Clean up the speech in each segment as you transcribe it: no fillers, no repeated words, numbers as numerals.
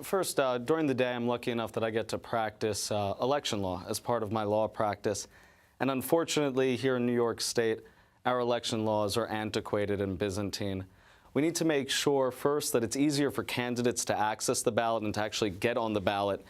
First, during the day, I'm lucky enough that I get to practice election law as part of my law practice. And unfortunately, here in New York State, our election laws are antiquated and Byzantine. We need to make sure, first, that it's easier for candidates to access the ballot and to actually get on the ballot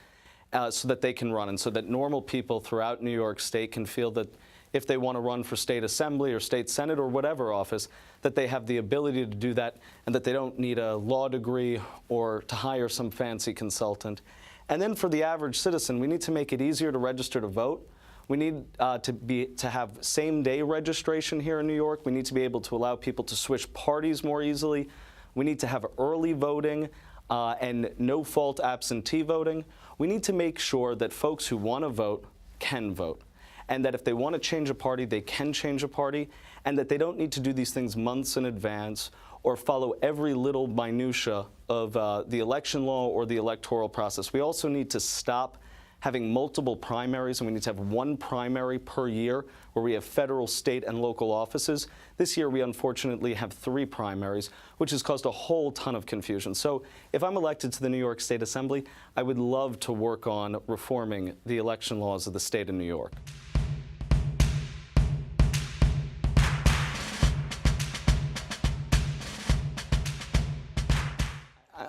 so that they can run, and so that normal people throughout New York State can feel that if they want to run for state assembly or state senate or whatever office, that they have the ability to do that and that they don't need a law degree or to hire some fancy consultant. And then for the average citizen, we need to make it easier to register to vote. We need to have same-day registration here in New York. We need to be able to allow people to switch parties more easily. We need to have early voting and no-fault absentee voting. We need to make sure that folks who want to vote can vote, and that if they want to change a party, they can change a party, and that they don't need to do these things months in advance or follow every little minutia of the election law or the electoral process. We also need to stop having multiple primaries, and we need to have one primary per year where we have federal, state, and local offices. This year, we unfortunately have 3 primaries, which has caused a whole ton of confusion. So if I'm elected to the New York State Assembly, I would love to work on reforming the election laws of the state of New York.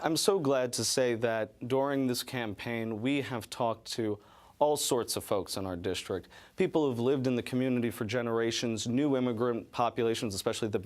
I'm so glad to say that during this campaign, we have talked to all sorts of folks in our district, people who've lived in the community for generations, new immigrant populations, especially the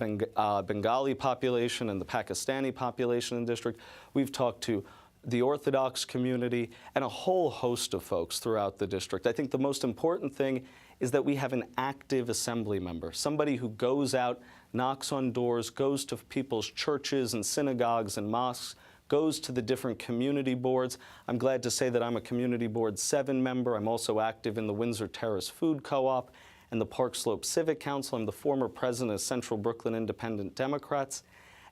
Bengali population and the Pakistani population in the district. We've talked to the Orthodox community and a whole host of folks throughout the district. I think the most important thing is that we have an active assembly member, somebody who goes out, knocks on doors, goes to people's churches and synagogues and mosques, goes to the different community boards. I'm glad to say that I'm a Community Board 7 member. I'm also active in the Windsor Terrace Food Co-op and the Park Slope Civic Council. I'm the former president of Central Brooklyn Independent Democrats.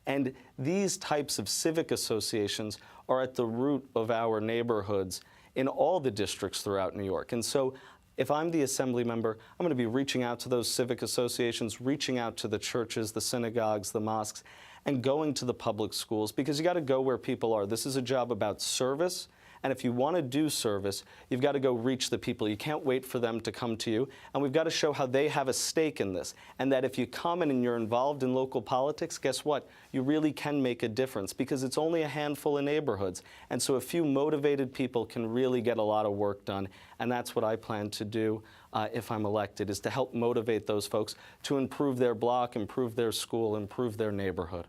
And these types of civic associations are at the root of our neighborhoods in all the districts throughout New York. And so if I'm the assembly member, I'm going to be reaching out to those civic associations, reaching out to the churches, the synagogues, the mosques, and going to the public schools, because you got to go where people are. This is a job about service, and if you want to do service, you've got to go reach the people. You can't wait for them to come to you, and we've got to show how they have a stake in this, and that if you come in and you're involved in local politics, guess what? You really can make a difference, because it's only a handful of neighborhoods, and so a few motivated people can really get a lot of work done, and that's what I plan to do if I'm elected, is to help motivate those folks to improve their block, improve their school, improve their neighborhood.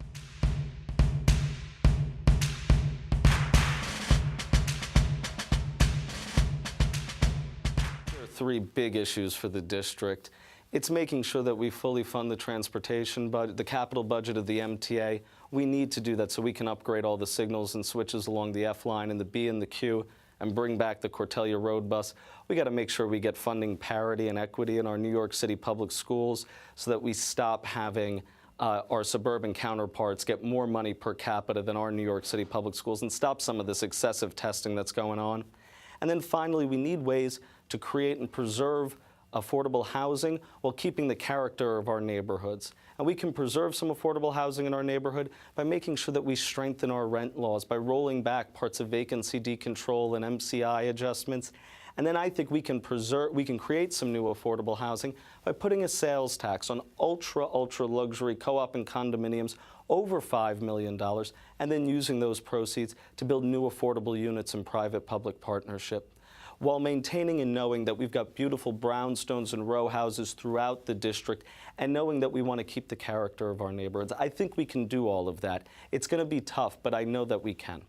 There are 3 big issues for the district. It's making sure that we fully fund the transportation budget, the capital budget of the MTA. We need to do that so we can upgrade all the signals and switches along the F line and the B and the Q, and bring back the Cortelia Road bus. We got to make sure we get funding parity and equity in our New York City public schools so that we stop having our suburban counterparts get more money per capita than our New York City public schools, and stop some of this excessive testing that's going on. And then finally, we need ways to create and preserve affordable housing while keeping the character of our neighborhoods. And we can preserve some affordable housing in our neighborhood by making sure that we strengthen our rent laws, by rolling back parts of vacancy decontrol and MCI adjustments. And then I think we can create some new affordable housing by putting a sales tax on ultra luxury co-op and condominiums over $5 million, and then using those proceeds to build new affordable units in private-public partnership, while maintaining and knowing that we've got beautiful brownstones and row houses throughout the district, and knowing that we want to keep the character of our neighborhoods. I think we can do all of that. It's going to be tough, but I know that we can.